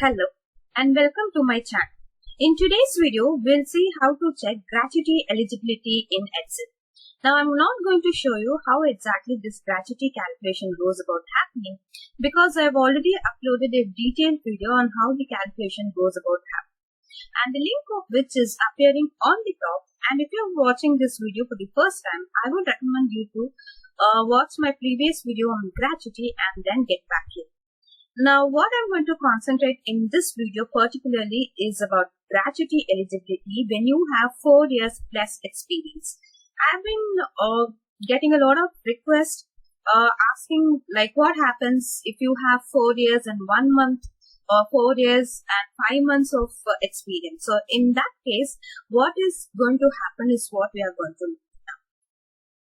Hello and welcome to my channel. In today's video, we'll see how to check gratuity eligibility in Excel. Now, I'm not going to show you how exactly this gratuity calculation goes about happening because I've already uploaded a detailed video on how the calculation goes about happening, and the link of which is appearing on the top. And if you're watching this video for the first time, I would recommend you to watch my previous video on gratuity and then get back here. Now, what I'm going to concentrate in this video particularly is about gratuity eligibility when you have 4 years plus experience. I've been getting a lot of requests asking like what happens if you have 4 years and 1 month or 4 years and 5 months of experience. So in that case, what is going to happen is what we are going to look at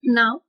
now.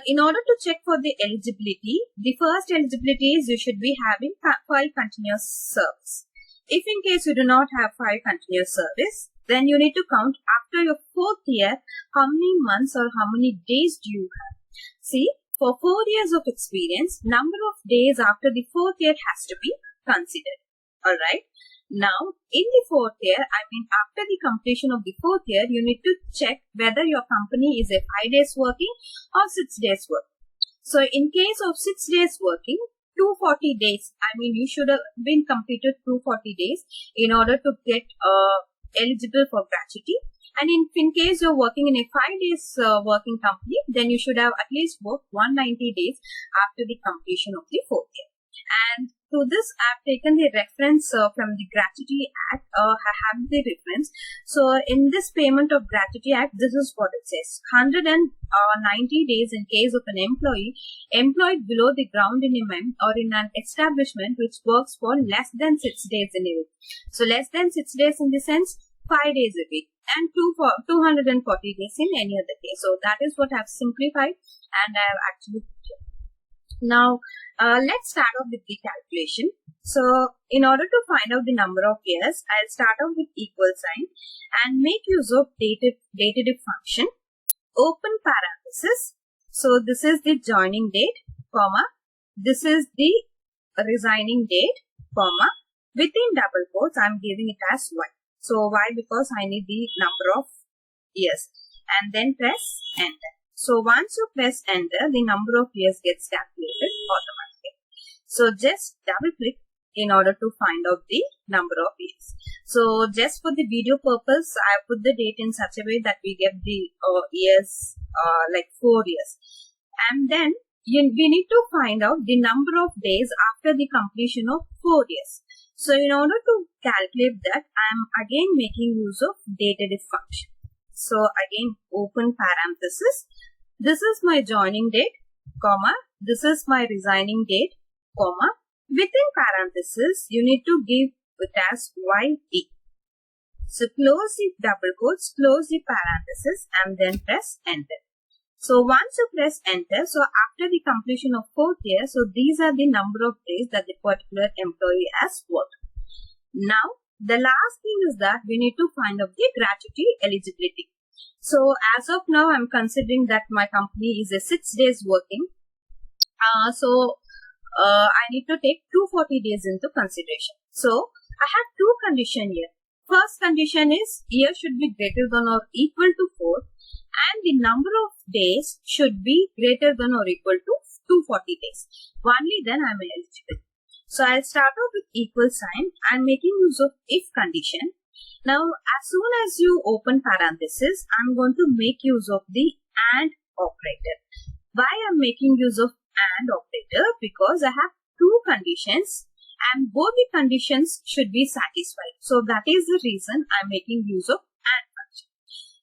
In order to check for the eligibility, the first eligibility is you should be having 5 continuous service. If in case you do not have 5 continuous service, then you need to count after your 4th year, how many months or how many days do you have. See, for 4 years of experience, number of days after the 4th year has to be considered. Alright. Now, in the 4th year, after the completion of the 4th year, you need to check whether your company is a 5 days working or 6 days working. So, in case of 6 days working, 240 days, you should have been completed 240 days in order to get eligible for gratuity. And in case you're working in a 5 days working company, then you should have at least worked 190 days after the completion of the 4th year. And to this, I've taken the reference from the Gratuity Act. I have the reference. So, in this payment of Gratuity Act, this is what it says. 190 days in case of an employee employed below the ground in a month or in an establishment which works for less than 6 days in a week. So, less than 6 days in the sense 5 days a week and 240 days in any other case. So, that is what I've simplified and I have actually put here. Now, let's start off with the calculation. So, in order to find out the number of years, I'll start off with equal sign and make use of dative function, open parenthesis. So, this is the joining date, comma, this is the resigning date, comma, within double quotes, I'm giving it as Y. So, why? Because I need the number of years. And then press enter. So, once you press enter, the number of years gets calculated automatically. So, just double click in order to find out the number of years. So, just for the video purpose, I put the date in such a way that we get the years like 4 years. And then, we need to find out the number of days after the completion of 4 years. So, in order to calculate that, I am again making use of dative function. So, again, open parenthesis. This is my joining date, comma, this is my resigning date, comma, within parenthesis, you need to give it as YE. So, close the double quotes, close the parenthesis and then press enter. So, once you press enter, so after the completion of 4th year, so these are the number of days that the particular employee has worked. Now, the last thing is that we need to find out the gratuity eligibility. So, as of now, I'm considering that my company is a 6 days working. I need to take 240 days into consideration. So, I have 2 conditions here. First condition is year should be greater than or equal to 4 and the number of days should be greater than or equal to 240 days. Only then I am eligible. So, I'll start off with equal sign. I'm making use of if condition. Now, as soon as you open parenthesis, I'm going to make use of the AND operator. Why I'm making use of AND operator? Because I have 2 conditions and both the conditions should be satisfied. So, that is the reason I'm making use of AND function.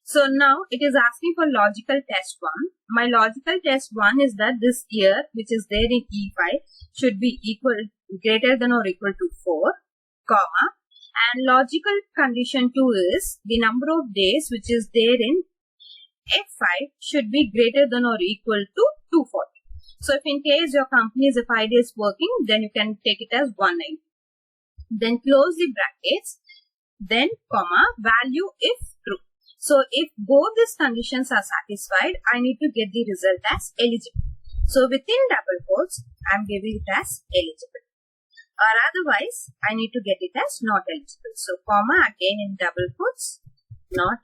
So, now it is asking for logical test 1. My logical test 1 is that this year, which is there in E5, should be greater than or equal to 4, comma. And logical condition 2 is the number of days which is there in F5 should be greater than or equal to 240. So, if in case your company is a 5 days working, then you can take it as 190. Then close the brackets, then comma, value if true. So, if both these conditions are satisfied, I need to get the result as eligible. So, within double quotes, I am giving it as eligible. or otherwise I need to get it as not eligible. So comma again in double quotes, not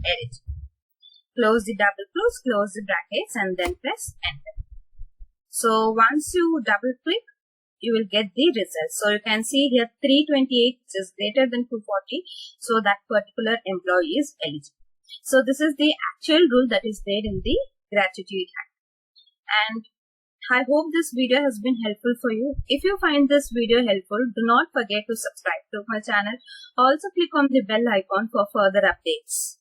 eligible. Close the double quotes, close the brackets and then press enter. So once you double click, you will get the result. So you can see here 328 which is greater than 240. So that particular employee is eligible. So this is the actual rule that is there in the Gratuity hack. And I hope this video has been helpful for you. If you find this video helpful, do not forget to subscribe to my channel. Also click on the bell icon for further updates.